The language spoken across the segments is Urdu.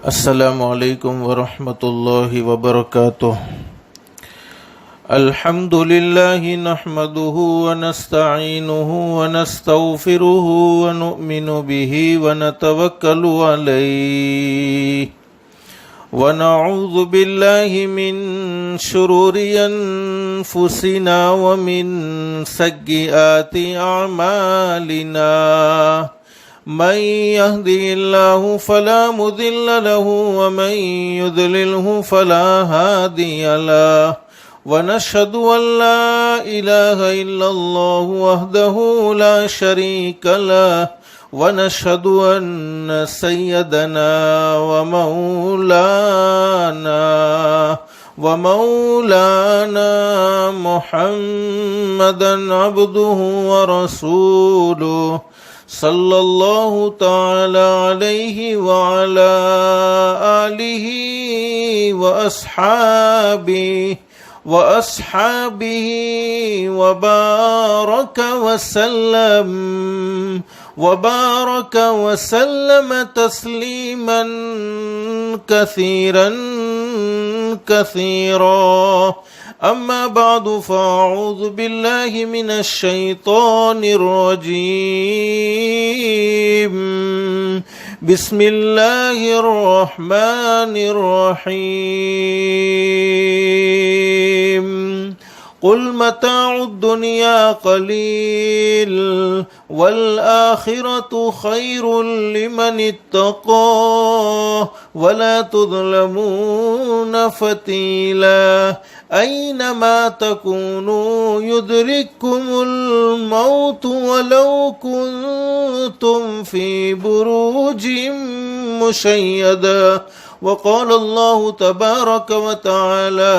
السلام علیکم ورحمۃ اللہ وبرکاتہ۔ الحمد للہ نحمده ونستعینه ونستغفره ونؤمن به ونتوکل علیہ ونعوذ باللہ من شرور انفسنا ومن سیئات اعمالنا، من يهده الله فلا مضل له ومن يضلله فلا هادي له، ونشهد أن لا إله إلا الله وحده لا شريك له، ونشهد أن سيدنا ومولانا محمدا عبده ورسوله صلی اللہ تعالی علیہ وعلا آلہ وأصحابہ وبارک وسلم تسلیما کثیرا کثیرا، اما بعد فاعوذ باللہ من الشیطان الرجیم، بسم اللہ الرحمن الرحیم، قل متاع الدنیا قلیل والآخرة خیر لمن اتقى ولا تظلمون فتیلا، اینما تکونوا یدرککم الموت ولو کنتم فی بروج مشیدہ، وقال اللہ تبارک وتعالی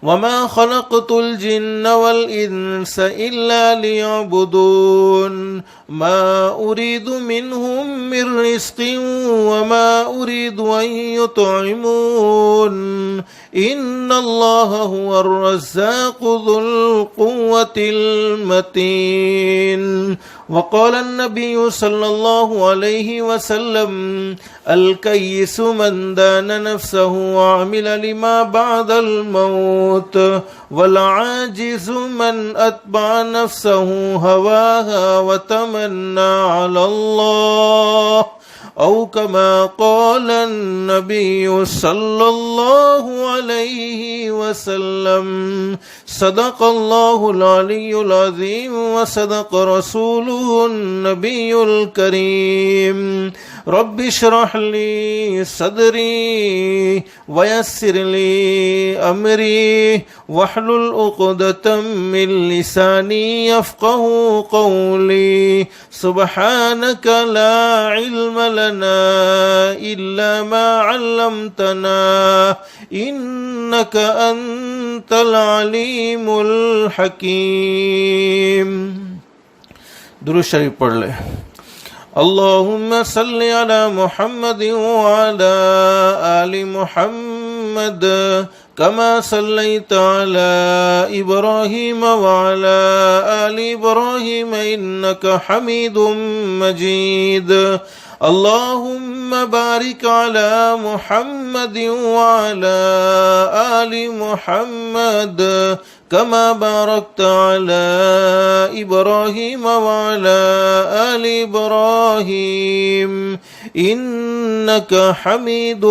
وما خلقت الجن والإنس إلا ليعبدون ما أريد منهم من رزق وما أريد أن يطعمون إن الله هو الرزاق ذو القوة المتين، وقال النبي صلى الله عليه وسلم الكيس من دان نفسه وعمل لما بعد الموت، والعاجز من أتبع نفسه هواها وتمنى على الله، أو كما قال النبي صلى الله عليه وسلم، صدق الله العلي العظيم وصدق رسوله النبي الكريم، رب اشرح لي صدري ويسر لي أمري واحلل عقدة من لساني يفقهوا قولي، سبحانك لا علم لنا إلا ما علمتنا إنك أنت العليم الحكيم۔ درود شریف پڑھ لے۔ اللہم صلی علی محمد وعلی آل محمد کما صلیت علی ابراہیم وعلی آل ابراہیم انک حمید مجید، اللہم بارک علی محمد وعلی آل محمد كما باركت على إبراهيم وعلى آل إبراهيم إنك حميد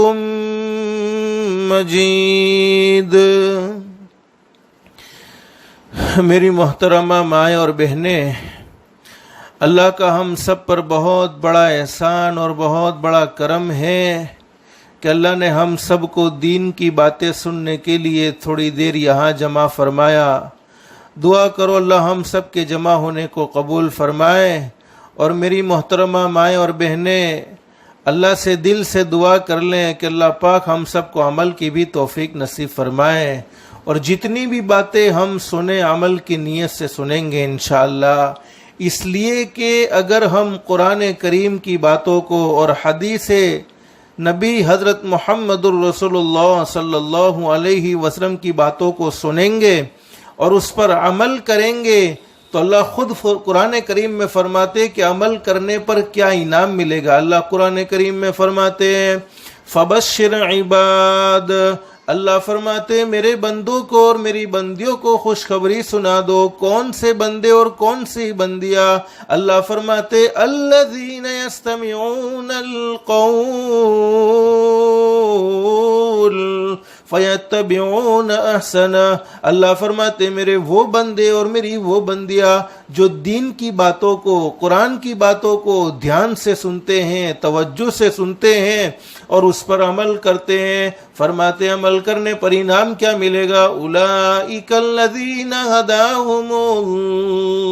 مجيد۔ میری محترمہ مائیں اور بہنیں، اللہ کا ہم سب پر بہت بڑا احسان اور بہت بڑا کرم ہے کہ اللہ نے ہم سب کو دین کی باتیں سننے کے لیے تھوڑی دیر یہاں جمع فرمایا۔ دعا کرو اللہ ہم سب کے جمع ہونے کو قبول فرمائے۔ اور میری محترمہ مائیں اور بہنیں، اللہ سے دل سے دعا کر لیں کہ اللہ پاک ہم سب کو عمل کی بھی توفیق نصیب فرمائے، اور جتنی بھی باتیں ہم سنیں عمل کی نیت سے سنیں گے انشاءاللہ، اس لیے کہ اگر ہم قرآن کریم کی باتوں کو اور حدیث نبی حضرت محمد الرسول اللہ صلی اللہ علیہ وسلم کی باتوں کو سنیں گے اور اس پر عمل کریں گے تو اللہ خود قرآن کریم میں فرماتے کہ عمل کرنے پر کیا انعام ملے گا. اللہ قرآن کریم میں فرماتے ہیں فبشر عباد، اللہ فرماتے میرے بندوں کو اور میری بندیوں کو خوشخبری سنا دو. کون سے بندے اور کون سی بندیاں؟ اللہ فرماتے الذین یستمعون القول فیتبعون احسنہ. اللہ فرماتے میرے وہ بندے اور میری وہ بندیاں جو دین کی باتوں کو، قرآن کی باتوں کو دھیان سے سنتے ہیں، توجہ سے سنتے ہیں اور اس پر عمل کرتے ہیں. فرماتے عمل کرنے پر انعام کیا ملے گا؟ اولئک الذین ھداھم اللہ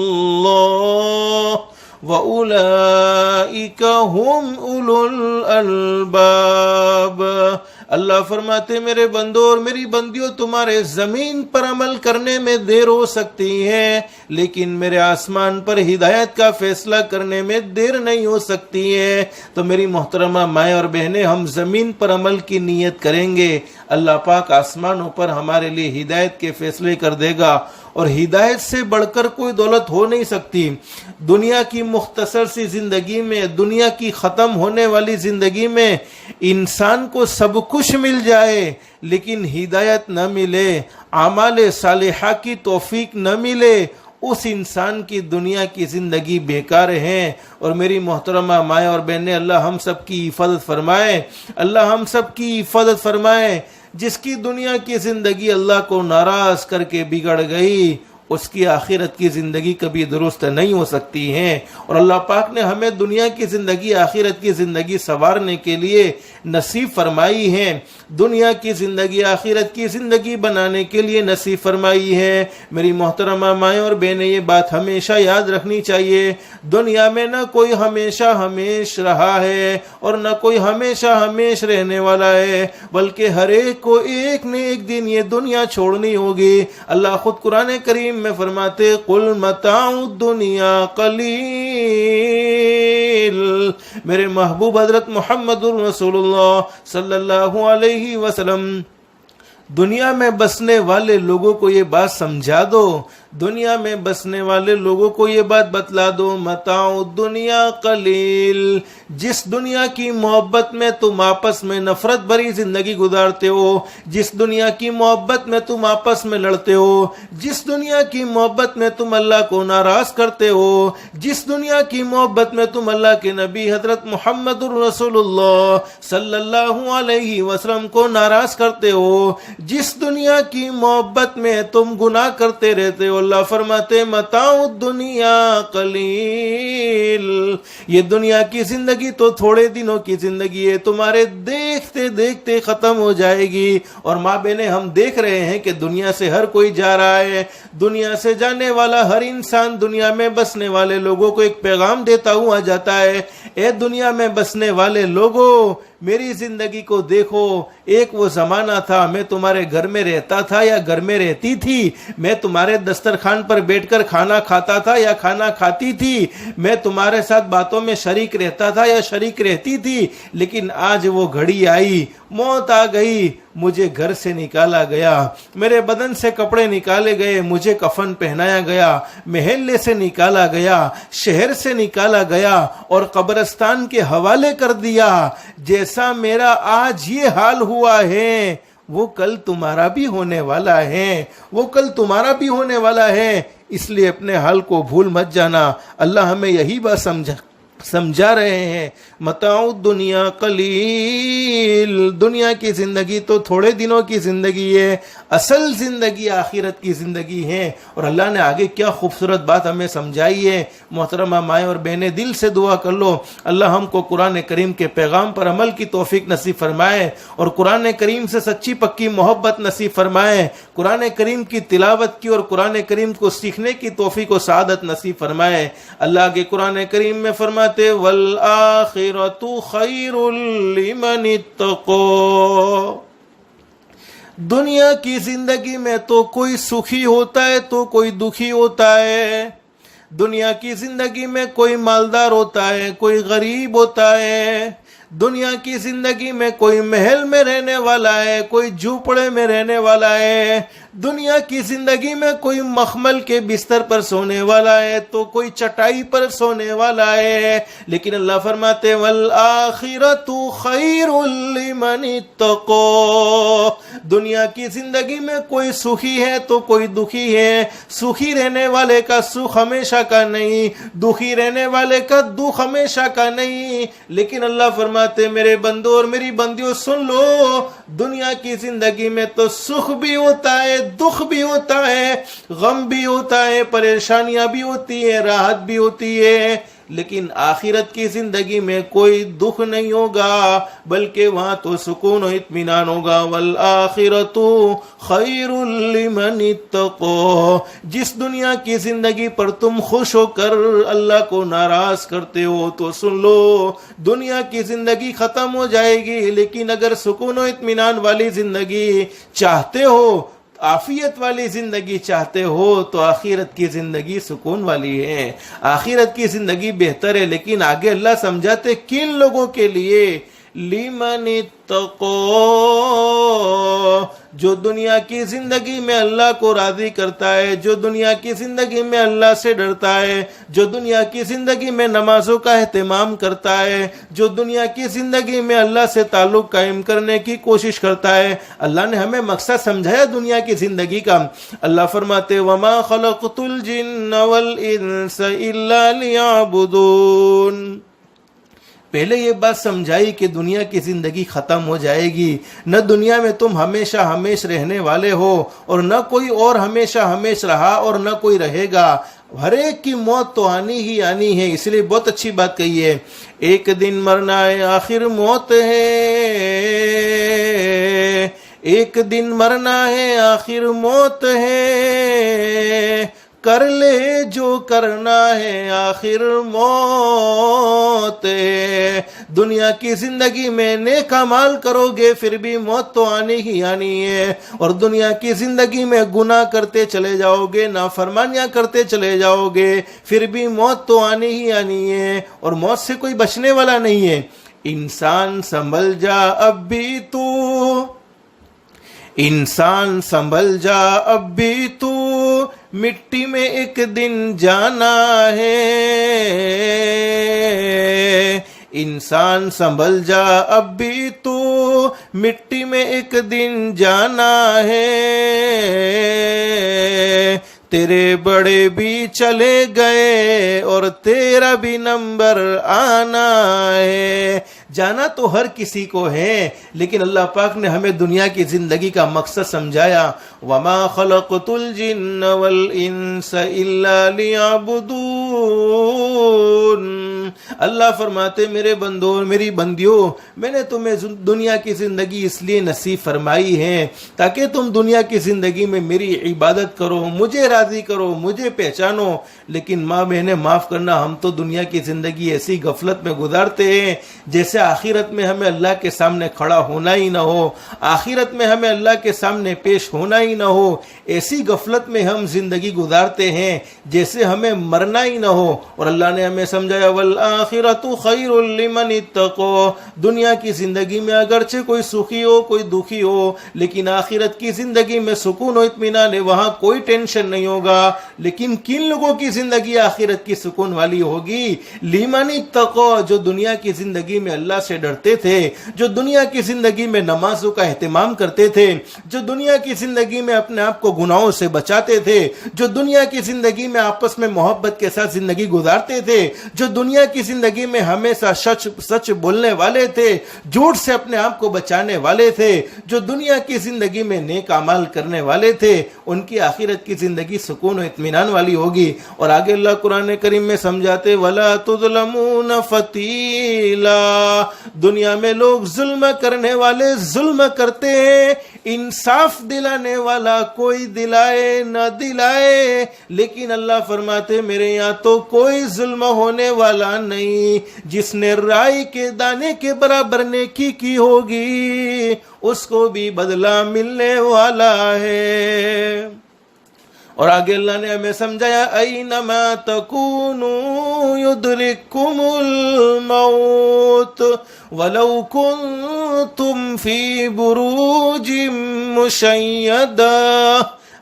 وَأُولَئِكَ هُمْ أُولُو الْأَلْبَابِ. اللہ فرماتے میرے بندوں اور میری بندیوں تمہارے زمین پر عمل کرنے میں دیر ہو سکتی ہے لیکن میرے آسمان پر ہدایت کا فیصلہ کرنے میں دیر نہیں ہو سکتی ہے. تو میری محترمہ مائیں اور بہنیں، ہم زمین پر عمل کی نیت کریں گے، اللہ پاک آسمانوں پر ہمارے لیے ہدایت کے فیصلے کر دے گا. اور ہدایت سے بڑھ کر کوئی دولت ہو نہیں سکتی. دنیا کی مختصر سی زندگی میں، دنیا کی ختم ہونے والی زندگی میں انسان کو سب کچھ مل جائے لیکن ہدایت نہ ملے، اعمال صالحہ کی توفیق نہ ملے، اس انسان کی دنیا کی زندگی بیکار ہے. اور میری محترمہ مائیں اور بہنیں، اللہ ہم سب کی حفاظت فرمائے، اللہ ہم سب کی حفاظت فرمائے. جس کی دنیا کی زندگی اللہ کو ناراض کر کے بگڑ گئی، اس کی آخرت کی زندگی کبھی درست نہیں ہو سکتی ہے. اور اللہ پاک نے ہمیں دنیا کی زندگی، آخرت کی زندگی سنوارنے کے لیے نصیب فرمائی ہے، دنیا کی زندگی آخرت کی زندگی بنانے کے لیے نصیب فرمائی ہے. میری محترمہ مائیں اور بہنیں، یہ بات ہمیشہ یاد رکھنی چاہیے، دنیا میں نہ کوئی ہمیشہ ہمیش رہا ہے اور نہ کوئی ہمیشہ ہمیش رہنے والا ہے، بلکہ ہر ایک کو ایک نہ ایک دن یہ دنیا چھوڑنی ہوگی. اللہ خود قرآن کریم میں فرماتے قل متاع الدنیا قلیل. میرے محبوب حضرت محمد رسول اللہ صلی اللہ علیہ وسلم، دنیا میں بسنے والے لوگوں کو یہ بات سمجھا دو، دنیا میں بسنے والے لوگوں کو یہ بات بتلا دو متاع الدنیا قلیل. جس دنیا کی محبت میں تم آپس میں نفرت بھری زندگی گزارتے ہو، جس دنیا کی محبت میں تم آپس میں لڑتے ہو، جس دنیا کی محبت میں تم اللہ کو ناراض کرتے ہو، جس دنیا کی محبت میں تم اللہ کے نبی حضرت محمد رسول اللہ صلی اللہ علیہ وسلم کو ناراض کرتے ہو، جس دنیا کی محبت میں تم گناہ کرتے رہتے ہو، اللہ فرماتے متاع الدنیا قلیل. یہ دنیا کی زندگی تو تھوڑے دنوں کی زندگی ہے، تمہارے دیکھتے دیکھتے ختم ہو جائے گی. اور ماں بہنیں، ہم دیکھ رہے ہیں کہ دنیا سے ہر کوئی جا رہا ہے، دنیا سے جانے والا ہر انسان دنیا میں بسنے والے لوگوں کو ایک پیغام دیتا ہوا جاتا ہے، اے دنیا میں بسنے والے لوگوں، میری زندگی کو دیکھو. ایک وہ زمانہ تھا میں تمہارے گھر میں رہتا تھا یا گھر میں رہتی تھی، میں تمہارے دسترخوان پر بیٹھ کر کھانا کھاتا تھا یا کھانا کھاتی تھی، میں تمہارے ساتھ باتوں میں شریک رہتا تھا یا شریک رہتی تھی. لیکن آج وہ گھڑی آئی، موت آ گئی، مجھے گھر سے نکالا گیا، میرے بدن سے کپڑے نکالے گئے، مجھے کفن پہنایا گیا، محلے سے نکالا گیا، شہر سے نکالا گیا اور قبرستان کے حوالے کر دیا. جیسا میرا آج یہ حال ہوا ہے وہ کل تمہارا بھی ہونے والا ہے، وہ کل تمہارا بھی ہونے والا ہے. اس لیے اپنے حال کو بھول مت جانا. اللہ ہمیں یہی بات سمجھا رہے ہیں متاع الدنیا قلیل. دنیا کی زندگی تو تھوڑے دنوں کی زندگی ہے، اصل زندگی آخرت کی زندگی ہے. اور اللہ نے آگے کیا خوبصورت بات ہمیں سمجھائی ہے. محترمہ مائیں اور بہنیں، دل سے دعا کر لو اللہ ہم کو قرآن کریم کے پیغام پر عمل کی توفیق نصیب فرمائے اور قرآن کریم سے سچی پکی محبت نصیب فرمائے، قرآن کریم کی تلاوت کی اور قرآن کریم کو سیکھنے کی توفیق و سعادت نصیب فرمائے. اللہ کے قرآن کریم میں فرماتے والآخرۃ خیر لمن اتقوا. دنیا کی زندگی میں تو کوئی سخی ہوتا ہے تو کوئی دکھی ہوتا ہے، دنیا کی زندگی میں کوئی مالدار ہوتا ہے کوئی غریب ہوتا ہے، دنیا کی زندگی میں کوئی محل میں رہنے والا ہے کوئی جھوپڑے میں رہنے والا ہے، دنیا کی زندگی میں کوئی مخمل کے بستر پر سونے والا ہے تو کوئی چٹائی پر سونے والا ہے، لیکن اللہ فرماتے والآخرۃ خیر لمن اتقوا، دنیا کی زندگی میں کوئی سخی ہے تو کوئی دکھی ہے، سخی رہنے والے کا سکھ ہمیشہ کا نہیں، دکھی رہنے والے کا دکھ ہمیشہ کا نہیں، لیکن اللہ فرماتے میرے بندو اور میری بندیوں سن لو، دنیا کی زندگی میں تو سکھ بھی ہوتا ہے، دکھ بھی ہوتا ہے، غم بھی ہوتا ہے، پریشانیاں بھی ہوتی ہے، راحت بھی ہوتی ہے، لیکن آخرت کی زندگی میں کوئی دکھ نہیں ہوگا، بلکہ وہاں تو سکون و اطمینان ہوگا۔ والآخرۃ خیر لمن اتقوا، جس دنیا کی زندگی پر تم خوش ہو کر اللہ کو ناراض کرتے ہو تو سن لو دنیا کی زندگی ختم ہو جائے گی، لیکن اگر سکون و اطمینان والی زندگی چاہتے ہو، عافیت والی زندگی چاہتے ہو تو آخرت کی زندگی سکون والی ہے، آخرت کی زندگی بہتر ہے، لیکن آگے اللہ سمجھاتے کن لوگوں کے لیے، لمن اتقوا، جو دنیا کی زندگی میں اللہ کو راضی کرتا ہے، جو دنیا کی زندگی میں اللہ سے ڈرتا ہے، جو دنیا کی زندگی میں نمازوں کا اہتمام کرتا ہے، جو دنیا کی زندگی میں اللہ سے تعلق قائم کرنے کی کوشش کرتا ہے۔ اللہ نے ہمیں مقصد سمجھایا دنیا کی زندگی کا۔ اللہ فرماتے وَمَا خَلَقْتُ الْجِنَّ وَالْإِنسَ إِلَّا لِيَعْبُدُونَ، پہلے یہ بات سمجھائی کہ دنیا کی زندگی ختم ہو جائے گی، نہ دنیا میں تم ہمیشہ ہمیش رہنے والے ہو، اور نہ کوئی اور ہمیشہ ہمیش رہا اور نہ کوئی رہے گا، ہر ایک کی موت تو آنی ہی آنی ہے۔ اس لیے بہت اچھی بات کہی ہے، ایک دن مرنا ہے آخر موت ہے، ایک دن مرنا ہے آخر موت ہے، کر لے جو کرنا ہے آخر موت ہے۔ دنیا کی زندگی میں نیک اعمال کرو گے پھر بھی موت تو آنی ہی آنی ہے، اور دنیا کی زندگی میں گناہ کرتے چلے جاؤ گے، نافرمانیاں کرتے چلے جاؤ گے، پھر بھی موت تو آنی ہی آنی ہے، اور موت سے کوئی بچنے والا نہیں ہے۔ انسان سنبھل جا اب بھی تو، انسان سنبھل جا اب بھی تو، مٹی میں ایک دن جانا ہے، انسان سنبھل جا اب بھی تو، مٹی میں ایک دن جانا ہے، تیرے بڑے بھی چلے گئے اور تیرا بھی نمبر آنا ہے۔ جانا تو ہر کسی کو ہے، لیکن اللہ پاک نے ہمیں دنیا کی زندگی کا مقصد سمجھایا، وَمَا خَلَقْتُ الْجِنَّ وَالْإِنسَ إِلَّا لِيَعْبُدُونَ۔ اللہ فرماتے میرے بندو اور میری بندیوں، میں نے تمہیں دنیا کی زندگی اس لیے نصیب فرمائی ہے تاکہ تم دنیا کی زندگی میں میری عبادت کرو، مجھے راضی کرو، مجھے پہچانو۔ لیکن ماں بہنیں معاف کرنا، ہم تو دنیا کی زندگی ایسی غفلت میں گزارتے ہیں جیسے آخرت میں ہمیں اللہ کے سامنے کھڑا ہونا ہی نہ ہو، آخرت میں ہمیں اللہ کے سامنے پیش ہونا ہی نہ ہو، ایسی غفلت میں ہم زندگی گزارتے ہیں جیسے ہمیں مرنا ہی نہ ہو۔ اور اللہ نے ہمیں سمجھایا والآخرۃ خیر لمن اتقوا، دنیا کی زندگی میں اگرچہ کوئی سخی ہو کوئی دکھی ہو، لیکن آخرت کی زندگی میں سکون و اطمینان ہے، وہاں کوئی ٹینشن نہیں ہوگا۔ لیکن کن لوگوں کی زندگی آخرت کی سکون والی ہوگی؟ لمن اتقوا، جو دنیا کی زندگی میں اللہ سے ڈرتے تھے، جو دنیا کی زندگی میں نمازوں کا اہتمام کرتے تھے، جو دنیا کی زندگی میں اپنے آپ کو گناہوں سے بچاتے تھے، جو دنیا کی زندگی میں آپس میں محبت کے ساتھ زندگی گزارتے تھے، جو دنیا کی زندگی میں ہمیشہ سچ بولنے والے تھے، جھوٹ سے اپنے آپ کو بچانے والے تھے، جو دنیا کی زندگی میں نیک اعمال کرنے والے تھے، ان کی آخرت کی زندگی سکون و اطمینان والی ہوگی۔ اور آگے اللہ قرآن کریم میں سمجھاتے وَلَا تُظْلَمُونَ فَتِيلًا، دنیا میں لوگ ظلم کرنے والے ظلم کرتے ہیں، انصاف دلانے والا کوئی دلائے نہ دلائے، لیکن اللہ فرماتے میرے یہاں تو کوئی ظلم ہونے والا نہیں، جس نے رائی کے دانے کے برابر نیکی کی ہوگی اس کو بھی بدلہ ملنے والا ہے۔ اور آگے اللہ نے ہمیں سمجھایا اینما تکونوا یدرککم الموت ولو کنتم فی بروج مشیدہ،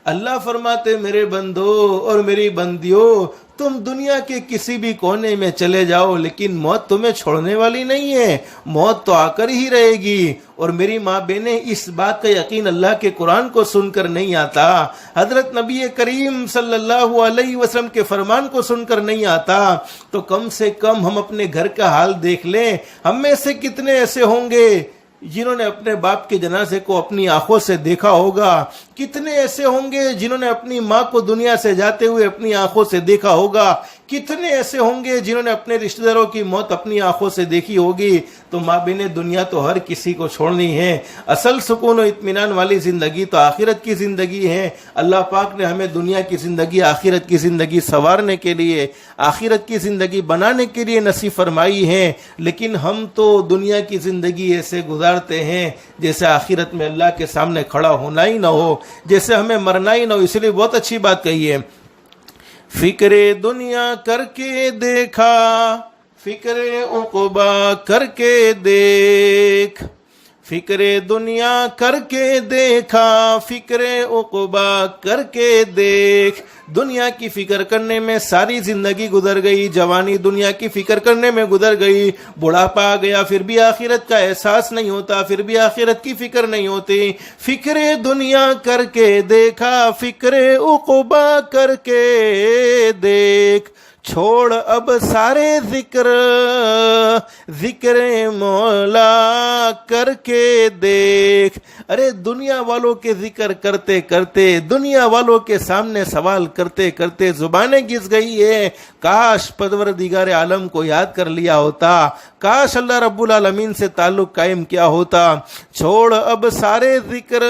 اللہ فرماتے میرے بندو اور میری بندیوں، تم دنیا کے کسی بھی کونے میں چلے جاؤ لیکن موت تمہیں چھوڑنے والی نہیں ہے، موت تو آ کر ہی رہے گی۔ اور میری ماں بہنیں، اس بات کا یقین اللہ کے قرآن کو سن کر نہیں آتا، حضرت نبی کریم صلی اللہ علیہ وسلم کے فرمان کو سن کر نہیں آتا، تو کم سے کم ہم اپنے گھر کا حال دیکھ لیں۔ ہم میں سے کتنے ایسے ہوں گے جنہوں نے اپنے باپ کے جنازے کو اپنی آنکھوں سے دیکھا ہوگا؟ کتنے ایسے ہوں گے جنہوں نے اپنی ماں کو دنیا سے جاتے ہوئے اپنی آنکھوں سے دیکھا ہوگا؟ کتنے ایسے ہوں گے جنہوں نے اپنے رشتہ داروں کی موت اپنی آنکھوں سے دیکھی ہوگی؟ تو ماں بہنیں، دنیا تو ہر کسی کو چھوڑنی ہے، اصل سکون و اطمینان والی زندگی تو آخرت کی زندگی ہے۔ اللہ پاک نے ہمیں دنیا کی زندگی آخرت کی زندگی سنوارنے کے لیے، آخرت کی زندگی بنانے کے لیے نصیب فرمائی ہے، لیکن ہم تو دنیا کی زندگی ایسے گزارتے ہیں جیسے آخرت میں اللہ کے سامنے کھڑا ہونا ہی نہ ہو، جیسے ہمیں مرنا ہی نہ ہو۔ اس لیے بہت اچھی بات کہی ہے، فکر دنیا کر کے دیکھا، فکر عقبا کر کے دیکھ، فکر دنیا کر کے دیکھا، فکر عقبا کر کے دیکھ۔ دنیا کی فکر کرنے میں ساری زندگی گزر گئی، جوانی دنیا کی فکر کرنے میں گزر گئی، بڑھاپا آ گیا، پھر بھی آخرت کا احساس نہیں ہوتا، پھر بھی آخرت کی فکر نہیں ہوتی۔ فکر دنیا کر کے دیکھا، فکر عقبا کر کے دیکھ، چھوڑ اب سارے ذکر، ذکر مولا کر کے دیکھ۔ ارے دنیا والوں کے ذکر کرتے کرتے، دنیا والوں کے سامنے سوال کرتے کرتے زبانیں گھس گئی ہے۔ کاش پروردگار عالم کو یاد کر لیا ہوتا، کاش اللہ رب العالمین سے تعلق قائم کیا ہوتا۔ چھوڑ اب سارے ذکر،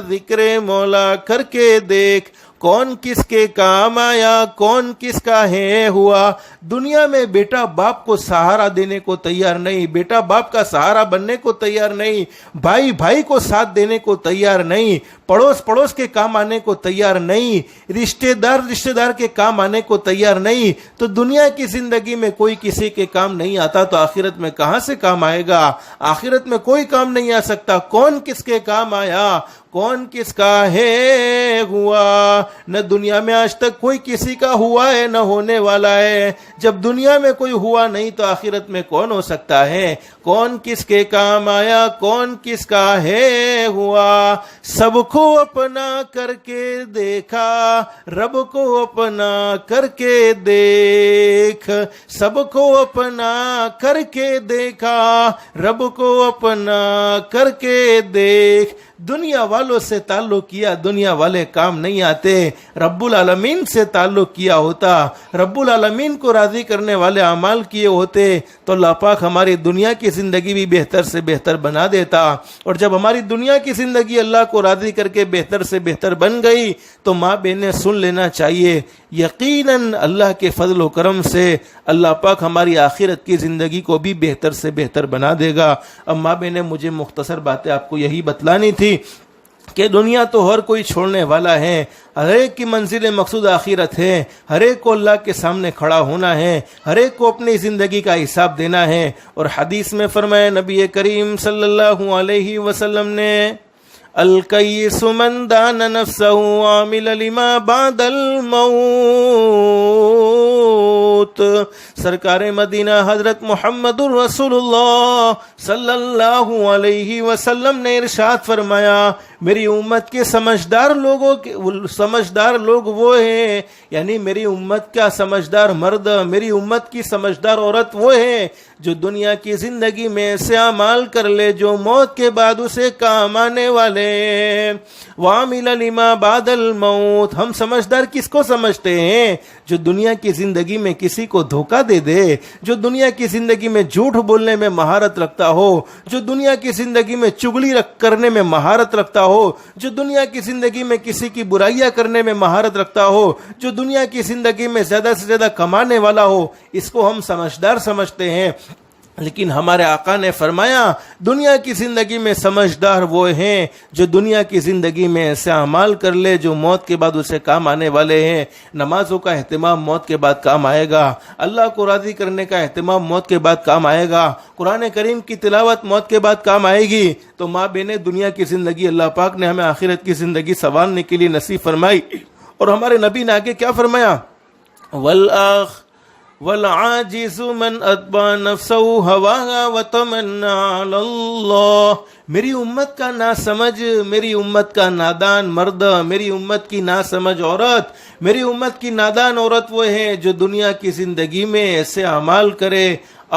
ذکر مولا کر کے دیکھ، کون کس کے کام آیا، کون کس کا ہے ہوا۔ دنیا میں بیٹا باپ کو سہارا دینے کو تیار نہیں، بیٹا باپ کا سہارا بننے کو تیار نہیں، بھائی بھائی کو ساتھ دینے کو تیار نہیں، پڑوس پڑوس کے کام آنے کو تیار نہیں، رشتہ دار کے کام آنے کو تیار نہیں۔ تو دنیا کی زندگی میں کوئی کسی کے کام نہیں آتا تو آخرت میں کہاں سے کام آئے گا؟ آخرت میں کوئی کام نہیں آ سکتا۔ کون کس کے کام آیا، کون کس کا ہے ہوا؟ نہ دنیا میں آج تک کوئی کسی کا ہوا ہے، نہ ہونے والا ہے۔ جب دنیا میں کوئی ہوا نہیں تو آخرت میں کون ہو سکتا ہے؟ کون کس کے کام آیا، کون کس کا ہے ہوا۔ سب کو اپنا کر کے دیکھا، رب کو اپنا کر کے دیکھ، سب کو اپنا کر کے دیکھا، رب کو اپنا کر کے دیکھ۔ دنیا والوں سے تعلق کیا، دنیا والے کام نہیں آتے۔ رب العالمین سے تعلق کیا ہوتا، رب العالمین کو راضی کرنے والے اعمال کیے ہوتے تو اللہ پاک ہماری دنیا کی زندگی بھی بہتر سے بہتر بنا دیتا۔ اور جب ہماری دنیا کی زندگی اللہ کو راضی کر کے بہتر سے بہتر بن گئی تو ماں بہنیں سن لینا چاہیے، یقیناً اللہ کے فضل و کرم سے اللہ پاک ہماری آخرت کی زندگی کو بھی بہتر سے بہتر بنا دے گا۔ اب ماں بہنیں، مجھے مختصر باتیں آپ کو یہی بتلانی تھی کہ دنیا تو ہر کوئی چھوڑنے والا ہے، ہر ایک کی منزل مقصود آخرت ہے، ہر ایک کو اللہ کے سامنے کھڑا ہونا ہے، ہر ایک کو اپنی زندگی کا حساب دینا ہے۔ اور حدیث میں فرمایا نبی کریم صلی اللہ علیہ وسلم نے، الکیس من دان نفسہ عامل لما بعد الموت۔ سرکار مدینہ حضرت محمد الرسول اللہ صلی اللہ علیہ وسلم نے ارشاد فرمایا، میری امت کے سمجھدار لوگ وہ ہیں، یعنی میری امت کا سمجھدار مرد، میری امت کی سمجھدار عورت وہ ہے جو دنیا کی زندگی میں ایسے اعمال کر لے جو موت کے بعد اسے کام آنے والے۔ وَعَمِلَ لِمَا بَعْدَ الْمَوْتِ۔ ہم سمجھدار کس کو سمجھتے ہیں؟ جو دنیا کی زندگی میں کسی کو دھوکہ دے دے، جو دنیا کی زندگی میں جھوٹ بولنے میں مہارت رکھتا ہو، جو دنیا کی زندگی میں چغلی کرنے میں مہارت رکھتا ہو، جو دنیا کی زندگی میں کسی کی برائیاں کرنے میں مہارت رکھتا ہو، جو دنیا کی زندگی میں زیادہ سے زیادہ کمانے والا ہو، اس کو ہم سمجھدار سمجھتے ہیں۔ لیکن ہمارے آقا نے فرمایا دنیا کی زندگی میں سمجھدار وہ ہیں جو دنیا کی زندگی میں ایسے اعمال کر لے جو موت کے بعد اسے کام آنے والے ہیں۔ نمازوں کا اہتمام موت کے بعد کام آئے گا، اللہ کو راضی کرنے کا اہتمام موت کے بعد کام آئے گا، قرآن کریم کی تلاوت موت کے بعد کام آئے گی۔ تو ماں بہنیں، دنیا کی زندگی اللہ پاک نے ہمیں آخرت کی زندگی سنوارنے کے لیے نصیب فرمائی، اور ہمارے نبی نے آگے کیا فرمایا؟ والعاجز من اتبع نفسه هواها وتمنى على اللہ۔ میری امت کا ناسمجھ، میری امت کا نادان مرد، میری امت کی ناسمجھ عورت، میری امت کی نادان عورت وہ ہے جو دنیا کی زندگی میں ایسے اعمال کرے،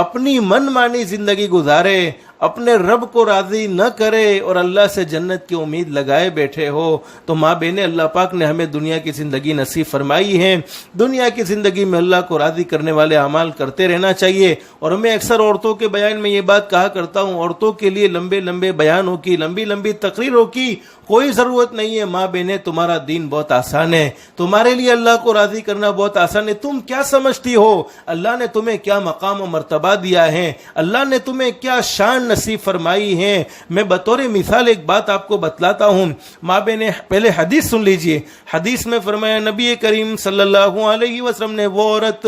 اپنی من مانی زندگی گزارے، اپنے رب کو راضی نہ کرے اور اللہ سے جنت کی امید لگائے بیٹھے ہو۔ تو ماں بہنیں، اللہ پاک نے ہمیں دنیا کی زندگی نصیب فرمائی ہے، دنیا کی زندگی میں اللہ کو راضی کرنے والے اعمال کرتے رہنا چاہیے۔ اور میں اکثر عورتوں کے بیان میں یہ بات کہا کرتا ہوں، عورتوں کے لیے لمبے لمبے بیانوں کی، لمبی لمبی تقریروں کی کوئی ضرورت نہیں ہے۔ ماں بہنیں، تمہارا دین بہت آسان ہے، تمہارے لیے اللہ کو راضی کرنا بہت آسان ہے۔ تم کیا سمجھتی ہو اللہ نے تمہیں کیا مقام و مرتبہ دیا ہے، اللہ نے تمہیں کیا شان نصیب فرمائی ہے؟ میں بطور مثال ایک بات آپ کو بتلاتا ہوں۔ ماں بہنیں، پہلے حدیث سن لیجئے۔ حدیث میں فرمایا نبی کریم صلی اللہ علیہ وسلم نے، وہ عورت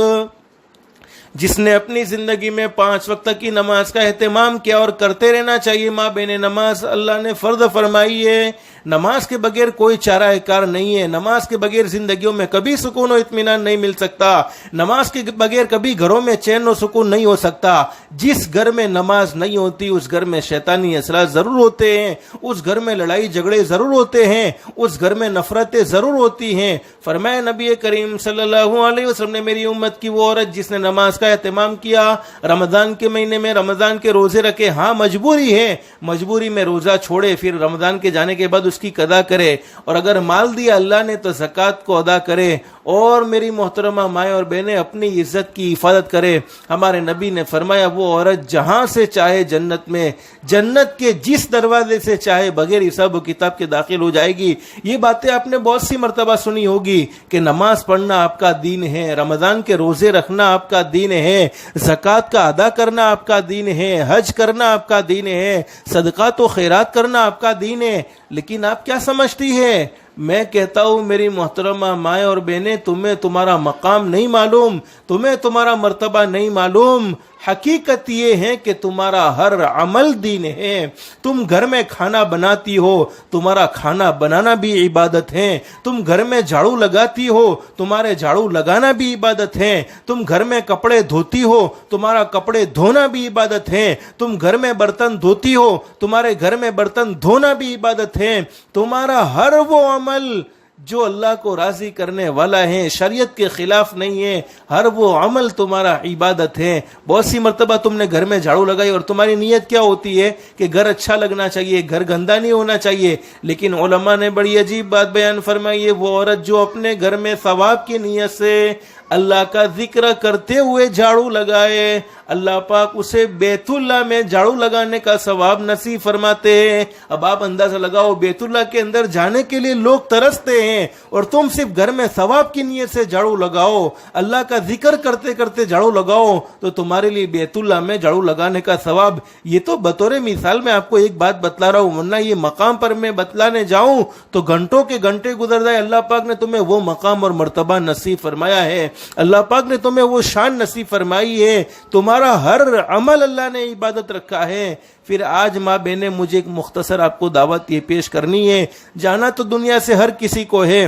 جس نے اپنی زندگی میں 5 وقت کی نماز کا اہتمام کیا، اور کرتے رہنا چاہیے۔ ماں بہنیں، نماز اللہ نے فرض فرمائی ہے، نماز کے بغیر کوئی چارہ کار نہیں ہے، نماز کے بغیر زندگیوں میں کبھی سکون و اطمینان نہیں مل سکتا، نماز کے بغیر کبھی گھروں میں چین و سکون نہیں ہو سکتا۔ جس گھر میں نماز نہیں ہوتی اس گھر میں شیطانی اثرات ضرور ہوتے ہیں، اس گھر میں لڑائی جھگڑے ضرور ہوتے ہیں، اس گھر میں نفرتیں ضرور ہوتی ہیں۔ فرمایا نبی کریم صلی اللہ علیہ وسلم نے، میری امت کی وہ عورت جس نے نماز کا اہتمام کیا، رمضان کے مہینے میں رمضان کے روزے رکھے، ہاں مجبوری ہے، مجبوری میں روزہ چھوڑے، پھر رمضان کے جانے کے بعد اس کی قضا کرے، اور اگر مال دیا اللہ نے تو زکوٰۃ کو ادا کرے، اور میری محترمہ مائیں اور بہنیں اپنی عزت کی حفاظت کرے۔ ہمارے نبی نے فرمایا وہ عورت جہاں سے چاہے جنت میں، جنت کے جس دروازے سے چاہے بغیر حساب و کتاب کے داخل ہو جائے گی۔ یہ باتیں آپ نے بہت سی مرتبہ سنی ہوگی کہ نماز پڑھنا آپ کا دین ہے، رمضان کے روزے رکھنا آپ کا دین ہے، زکوٰۃ کا ادا کرنا آپ کا دین ہے، حج کرنا آپ کا دین ہے، صدقات و خیرات کرنا آپ کا دین ہے۔ لیکن آپ کیا سمجھتی ہے؟ میں کہتا ہوں میری محترمہ مائیں اور بہنیں، تمہیں تمہارا مقام نہیں معلوم، تمہیں تمہارا مرتبہ نہیں معلوم۔ حقیقت یہ ہے کہ تمہارا ہر عمل دین ہے۔ تم گھر میں کھانا بناتی ہو، تمہارا کھانا بنانا بھی عبادت ہے۔ تم گھر میں جھاڑو لگاتی ہو، تمہارے جھاڑو لگانا بھی عبادت ہے۔ تم گھر میں کپڑے دھوتی ہو، تمہارا کپڑے دھونا بھی عبادت ہے۔ تم گھر میں برتن دھوتی ہو، تمہارے گھر میں برتن دھونا بھی عبادت ہے۔ تمہارا ہر وہ عمل جو اللہ کو راضی کرنے والا ہے، شریعت کے خلاف نہیں ہے، ہر وہ عمل تمہارا عبادت ہے۔ بہت سی مرتبہ تم نے گھر میں جھاڑو لگائی اور تمہاری نیت کیا ہوتی ہے کہ گھر اچھا لگنا چاہیے، گھر گندا نہیں ہونا چاہیے، لیکن علماء نے بڑی عجیب بات بیان فرمائی ہے، وہ عورت جو اپنے گھر میں ثواب کی نیت سے اللہ کا ذکر کرتے ہوئے جھاڑو لگائے، اللہ پاک اسے بیت اللہ میں جھاڑو لگانے کا ثواب نصیب فرماتے ہیں۔ اب آپ اندازہ لگاؤ، بیت اللہ کے اندر جانے کے لیے لوگ ترستے ہیں، اور تم صرف گھر میں ثواب کی نیت سے جھاڑو لگاؤ، اللہ کا ذکر کرتے کرتے جھاڑو لگاؤ، تو تمہارے لیے بیت اللہ میں جھاڑو لگانے کا ثواب۔ یہ تو بطور مثال میں آپ کو ایک بات بتلا رہا ہوں، ورنہ یہ مقام پر میں بتلانے جاؤں تو گھنٹوں کے گھنٹے گزر جائے۔ اللہ پاک نے تمہیں وہ مقام اور مرتبہ نصیب فرمایا ہے، اللہ پاک نے تمہیں وہ شان نصیب فرمائی ہے، تمہارا ہر عمل اللہ نے عبادت رکھا ہے۔ پھر آج ماں بہنیں، مجھے ایک مختصر آپ کو دعوت یہ پیش کرنی ہے۔ جانا تو دنیا سے ہر کسی کو ہے،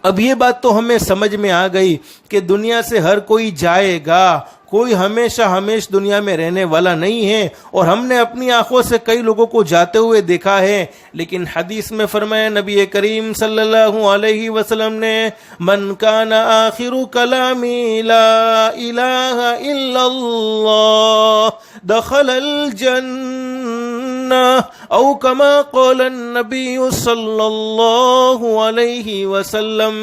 اب یہ بات تو ہمیں سمجھ میں آ گئی کہ دنیا سے ہر کوئی جائے گا، کوئی ہمیشہ دنیا میں رہنے والا نہیں ہے، اور ہم نے اپنی آنکھوں سے کئی لوگوں کو جاتے ہوئے دیکھا ہے۔ لیکن حدیث میں فرمایا نبی کریم صلی اللہ علیہ وسلم نے، من کان آخر کلامی لا الہ الا اللہ دخل الجنہ الجنة أو كما قال النبي صلی اللہ علیہ وسلم.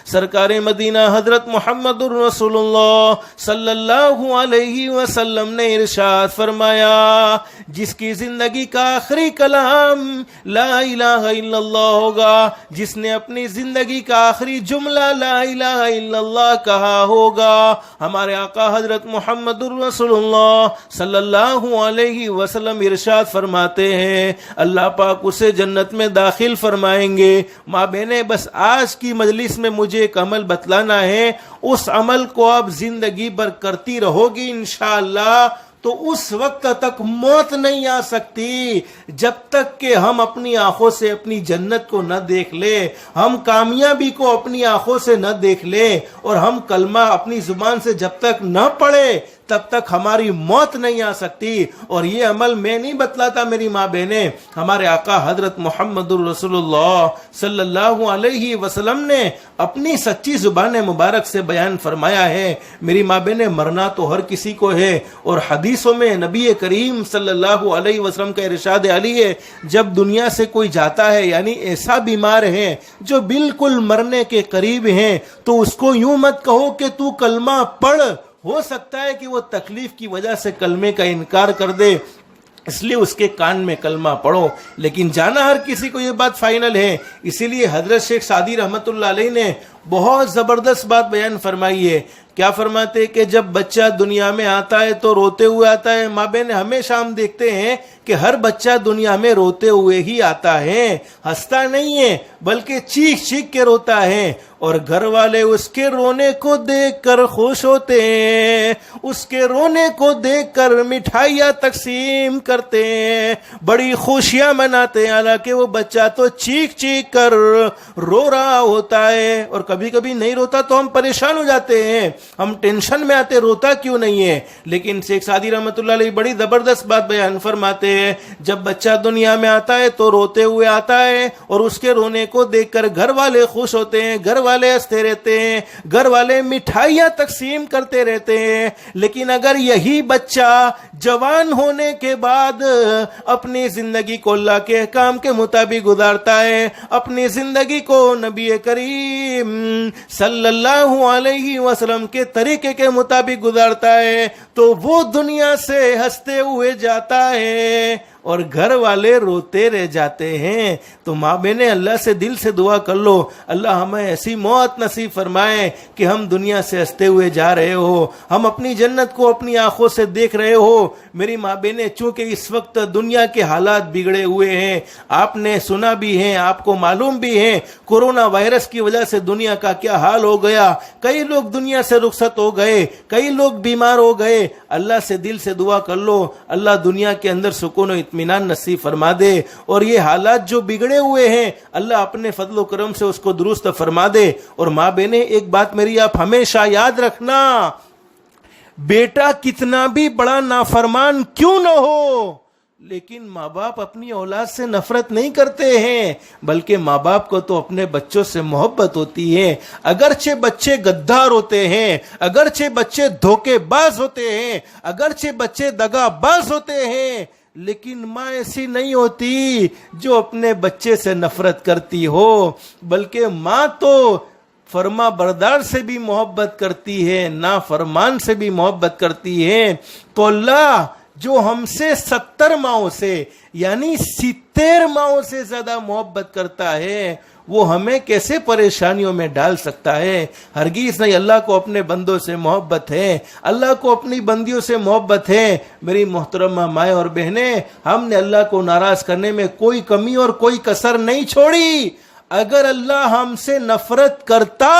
سرکار مدینہ حضرت محمد الرسول اللہ صلی اللہ علیہ وسلم نے ارشاد فرمایا جس کی زندگی کا آخری کلام لا الہ الا اللہ ہوگا, جس نے اپنی زندگی کا آخری جملہ لا الہ الا اللہ کہا ہوگا, ہمارے آقا حضرت محمد الرسول اللہ صلی اللہ علیہ وسلم ارشاد فرماتے ہیں اللہ پاک اسے جنت میں داخل فرمائیں گے. ماں بہنیں, بس آج کی مجلس میں مجھے ایک عمل بتلانا ہے, اس عمل کو آپ زندگی بھر کرتی رہو گی انشاءاللہ, تو اس وقت تک موت نہیں آ سکتی جب تک کہ ہم اپنی آنکھوں سے اپنی جنت کو نہ دیکھ لے, ہم کامیابی کو اپنی آنکھوں سے نہ دیکھ لے, اور ہم کلمہ اپنی زبان سے جب تک نہ پڑھے تب تک ہماری موت نہیں آ سکتی. اور یہ عمل میں نہیں بتلاتا میری ماں بہنیں, ہمارے آقا حضرت محمد الرسول اللہ صلی اللہ علیہ وسلم نے اپنی سچی زبان مبارک سے بیان فرمایا ہے. میری ماں بہنیں, مرنا تو ہر کسی کو ہے, اور حدیثوں میں نبی کریم صلی اللہ علیہ وسلم کا ارشاد علی ہے جب دنیا سے کوئی جاتا ہے, یعنی ایسا بیمار ہے جو بالکل مرنے کے قریب ہیں, تو اس کو یوں مت کہو کہ تو کلمہ پڑھ, ہو سکتا ہے کہ وہ تکلیف کی وجہ سے کلمے کا انکار کر دے, اس لیے اس کے کان میں کلمہ پڑھو. لیکن جانا ہر کسی کو یہ بات فائنل ہے. اسی لیے حضرت شیخ سعدی رحمۃ اللہ علیہ نے بہت زبردست بات بیان فرمائی ہے. کیا فرماتے کہ جب بچہ دنیا میں آتا ہے تو روتے ہوئے آتا ہے. ماں بہن, ہمیشہ ہم دیکھتے ہیں کہ ہر بچہ دنیا میں روتے ہوئے ہی آتا ہے, ہنستا نہیں ہے بلکہ چیخ چیخ کے روتا ہے, اور گھر والے اس کے رونے کو دیکھ کر خوش ہوتے ہیں, اس کے رونے کو دیکھ کر مٹھائیاں تقسیم کرتے ہیں, بڑی خوشیاں مناتے ہیں, حالانکہ وہ بچہ تو چیخ چیخ کر رو رہا ہوتا ہے. اور کبھی کبھی نہیں روتا تو ہم پریشان ہو جاتے ہیں, ہم ٹینشن میں آتے روتا کیوں نہیں ہے. لیکن شیخ سعدی رحمۃ اللہ علیہ بڑی زبردست بات بیان فرماتے ہیں, جب بچہ دنیا میں آتا ہے تو روتے ہوئے آتا ہے, اور اس کے رونے کو دیکھ کر گھر والے خوش ہوتے ہیں, گھر والے ہنستے رہتے ہیں, گھر والے مٹھائیاں تقسیم کرتے رہتے ہیں. لیکن اگر یہی بچہ جوان ہونے کے بعد اپنی زندگی کو اللہ کے احکام کے مطابق گزارتا ہے, اپنی زندگی کو نبی کریم صلی اللہ علیہ وسلم کے طریقے کے مطابق گزارتا ہے, تو وہ دنیا سے ہنستے ہوئے جاتا ہے اور گھر والے روتے رہ جاتے ہیں. تو ماں بہنیں, اللہ سے دل سے دعا کر لو, اللہ ہمیں ایسی موت نصیب فرمائے کہ ہم دنیا سے ہنستے ہوئے جا رہے ہو, ہم اپنی جنت کو اپنی آنکھوں سے دیکھ رہے ہو. میری ماں بہنیں, چونکہ اس وقت دنیا کے حالات بگڑے ہوئے ہیں, آپ نے سنا بھی ہے, آپ کو معلوم بھی ہے, کورونا وائرس کی وجہ سے دنیا کا کیا حال ہو گیا, کئی لوگ دنیا سے رخصت ہو گئے, کئی لوگ بیمار ہو گئے. اللہ سے دل سے دعا کر لو, اللہ دنیا کے اندر سکون و اطمینان نصیب فرما دے, اور یہ حالات جو بگڑے ہوئے ہیں اللہ اپنے فضل و کرم سے اس کو درست فرما دے. اور ماں بہنیں, ایک بات میری آپ ہمیشہ یاد رکھنا, بیٹا کتنا بھی بڑا نافرمان کیوں نہ ہو, لیکن ماں باپ اپنی اولاد سے نفرت نہیں کرتے ہیں, بلکہ ماں باپ کو تو اپنے بچوں سے محبت ہوتی ہے. اگرچہ بچے غدار ہوتے ہیں, اگرچہ بچے دھوکے باز ہوتے ہیں, اگرچہ بچے دغا باز ہوتے ہیں, لیکن ماں ایسی نہیں ہوتی جو اپنے بچے سے نفرت کرتی ہو, بلکہ ماں تو فرما بردار سے بھی محبت کرتی ہے, نافرمان سے بھی محبت کرتی ہے. تو اللہ جو ہم سے 70 ماؤں سے یعنی 70 ماؤں سے زیادہ محبت کرتا ہے, وہ ہمیں کیسے پریشانیوں میں ڈال سکتا ہے؟ ہرگز نہیں. اللہ کو اپنے بندوں سے محبت ہے, اللہ کو اپنی بندیوں سے محبت ہے. میری محترمہ مائیں اور بہنیں, ہم نے اللہ کو ناراض کرنے میں کوئی کمی اور کوئی کسر نہیں چھوڑی. اگر اللہ ہم سے نفرت کرتا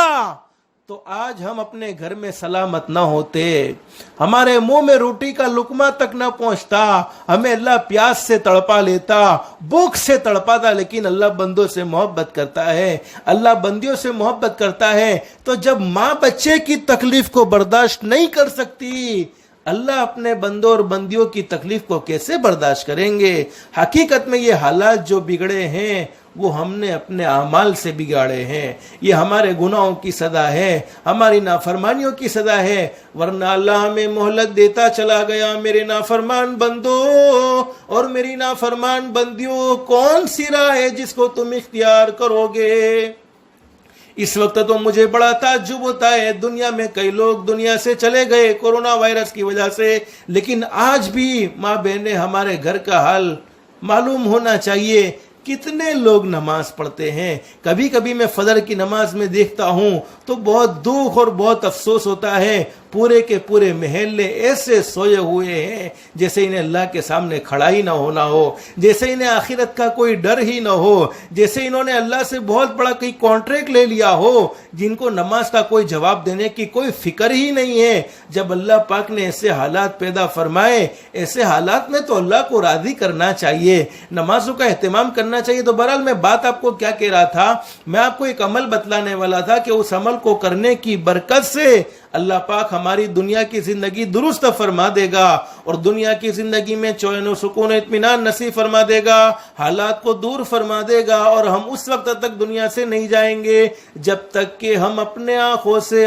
تو آج ہم اپنے گھر میں سلامت نہ ہوتے, ہمارے منہ میں روٹی کا لقمہ تک نہ پہنچتا, ہمیں اللہ پیاس سے تڑپا لیتا, بھوک سے تڑپاتا. لیکن اللہ بندوں سے محبت کرتا ہے, اللہ بندیوں سے محبت کرتا ہے. تو جب ماں بچے کی تکلیف کو برداشت نہیں کر سکتی, اللہ اپنے بندوں اور بندیوں کی تکلیف کو کیسے برداشت کریں گے؟ حقیقت میں یہ حالات جو بگڑے ہیں وہ ہم نے اپنے اعمال سے بگاڑے ہیں. یہ ہمارے گناہوں کی سزا ہے, ہماری نافرمانیوں کی سزا ہے, ورنہ اللہ ہمیں مہلت دیتا چلا گیا. میرے نافرمان بندو اور میری نافرمان بندیوں, کون سی راہ ہے جس کو تم اختیار کرو گے؟ اس وقت تو مجھے بڑا تعجب ہوتا ہے, دنیا میں کئی لوگ دنیا سے چلے گئے کورونا وائرس کی وجہ سے, لیکن آج بھی ماں بہنیں ہمارے گھر کا حال معلوم ہونا چاہیے. کتنے لوگ نماز پڑھتے ہیں. کبھی کبھی میں فجر کی نماز میں دیکھتا ہوں تو بہت دکھ اور بہت افسوس ہوتا ہے. پورے کے پورے محلے ایسے سوئے ہوئے ہیں جیسے انہیں اللہ کے سامنے کھڑا ہی نہ ہونا ہو, جیسے انہیں آخرت کا کوئی ڈر ہی نہ ہو, جیسے انہوں نے اللہ سے بہت بڑا کوئی کانٹریکٹ لے لیا ہو, جن کو نماز کا کوئی جواب دینے کی کوئی فکر ہی نہیں ہے. جب اللہ پاک نے ایسے حالات پیدا فرمائے, ایسے حالات میں تو اللہ کو راضی کرنا چاہیے, نمازوں کا اہتمام کرنا چاہیے. تو بہرحال میں بات آپ کو کیا کہہ رہا تھا, میں آپ کو ایک عمل بتلانے والا تھا کہ اس عمل کو کرنے کی برکت سے اللہ پاک ہماری دنیا کی زندگی درست فرما دے گا, اور دنیا کی زندگی میں چین و سکون و اطمینان نصیب فرما دے گا, حالات کو دور فرما دے گا, اور ہم اس وقت تک دنیا سے نہیں جائیں گے جب تک کہ ہم اپنی آنکھوں سے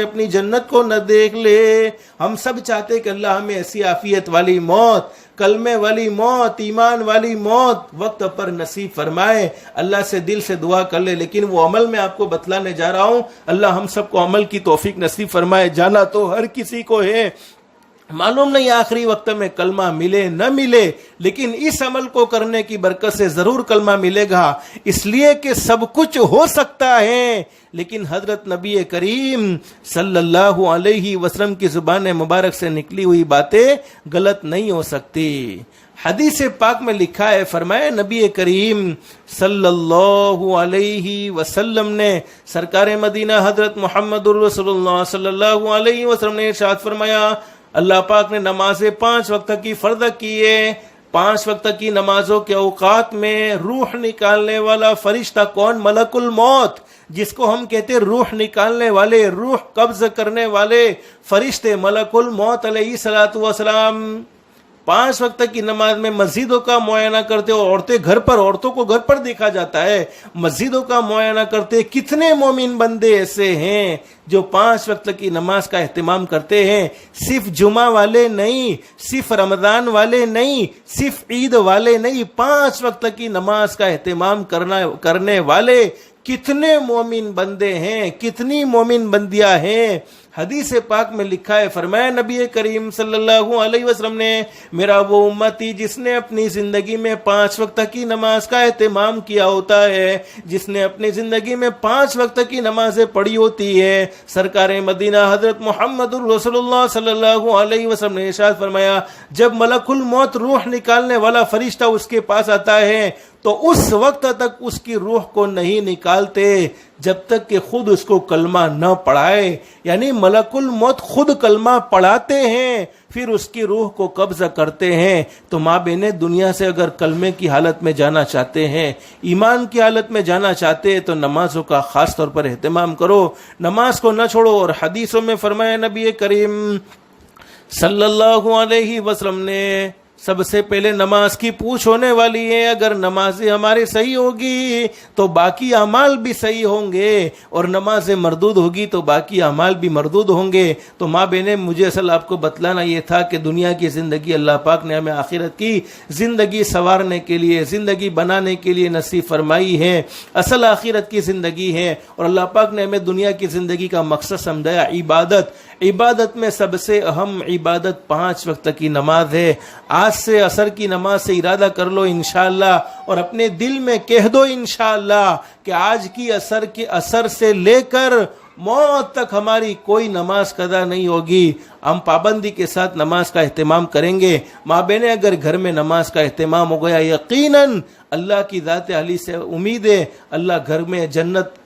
اپنی جنت کو نہ دیکھ لے. ہم سب چاہتے کہ اللہ ہمیں ایسی عافیت والی موت, کلمے والی موت, ایمان والی موت وقت پر نصیب فرمائے. اللہ سے دل سے دعا کر لے, لیکن وہ عمل میں آپ کو بتلانے جا رہا ہوں. اللہ ہم سب کو عمل کی توفیق نصیب فرمائے. جانا تو ہر کسی کو ہے, معلوم نہیں آخری وقت میں کلمہ ملے نہ ملے, لیکن اس عمل کو کرنے کی برکت سے ضرور کلمہ ملے گا. اس لیے کہ سب کچھ ہو سکتا ہے, لیکن حضرت نبی کریم صلی اللہ علیہ وسلم کی زبان مبارک سے نکلی ہوئی باتیں غلط نہیں ہو سکتی. حدیث پاک میں لکھا ہے, فرمایا نبی کریم صلی اللہ علیہ وسلم نے, سرکار مدینہ حضرت محمد رسول اللہ صلی اللہ علیہ وسلم نے ارشاد فرمایا, اللہ پاک نے نمازیں 5 وقت کی فرض کی ہے. 5 وقت کی نمازوں کے اوقات میں روح نکالنے والا فرشتہ کون؟ ملک الموت, جس کو ہم کہتے ہیں روح نکالنے والے, روح قبض کرنے والے فرشتے, ملک الموت علیہ الصلوۃ والسلام 5 وقت کی نماز میں مسجدوں کا معائنہ کرتے ہو. عورتوں کو گھر پر دیکھا جاتا ہے, مسجدوں کا معائنہ کرتے. کتنے مومن بندے ایسے ہیں جو 5 وقت کی نماز کا اہتمام کرتے ہیں. صرف جمعہ والے نہیں, صرف رمضان والے نہیں, صرف عید والے نہیں, 5 وقت کی نماز کا اہتمام کرنے والے کتنے مومن بندے ہیں, کتنی مومن بندیاں ہیں. حدیث پاک میں لکھا ہے, فرمایا نبی کریم صلی اللہ علیہ وسلم نے, میرا وہ امتی جس نے اپنی زندگی میں 5 وقت کی نماز کا اہتمام کیا ہوتا ہے, جس نے اپنی زندگی میں 5 وقت کی نمازیں پڑھی ہوتی ہے, سرکار مدینہ حضرت محمد رسول اللہ صلی اللہ علیہ وسلم نے ارشاد فرمایا, جب ملک الموت روح نکالنے والا فرشتہ اس کے پاس آتا ہے تو اس وقت تک اس کی روح کو نہیں نکالتے جب تک کہ خود اس کو کلمہ نہ پڑھائے. یعنی ملک الموت خود کلمہ پڑھاتے ہیں, پھر اس کی روح کو قبض کرتے ہیں. تو ماں بہنیں دنیا سے اگر کلمے کی حالت میں جانا چاہتے ہیں, ایمان کی حالت میں جانا چاہتے ہیں, تو نمازوں کا خاص طور پر اہتمام کرو, نماز کو نہ چھوڑو. اور حدیثوں میں فرمایا نبی کریم صلی اللہ علیہ وسلم نے, سب سے پہلے نماز کی پوچھ ہونے والی ہے. اگر نماز ہماری صحیح ہوگی تو باقی اعمال بھی صحیح ہوں گے, اور نماز مردود ہوگی تو باقی اعمال بھی مردود ہوں گے. تو ماں بہنیں, مجھے اصل آپ کو بتلانا یہ تھا کہ دنیا کی زندگی اللہ پاک نے ہمیں آخرت کی زندگی سنوارنے کے لیے, زندگی بنانے کے لیے نصیب فرمائی ہے. اصل آخرت کی زندگی ہے, اور اللہ پاک نے ہمیں دنیا کی زندگی کا مقصد سمجھایا عبادت. عبادت میں سب سے اہم عبادت 5 وقت کی نماز ہے. آج سے عصر کی نماز سے ارادہ کر لو انشاءاللہ, اور اپنے دل میں کہہ دو انشاءاللہ کہ آج کی عصر سے لے کر موت تک ہماری کوئی نماز قضا نہیں ہوگی. ہم پابندی کے ساتھ نماز کا اہتمام کریں گے. ماں بہنیں, اگر گھر میں نماز کا اہتمام ہو گیا, یقیناً اللہ کی ذات علی سے امید ہے اللہ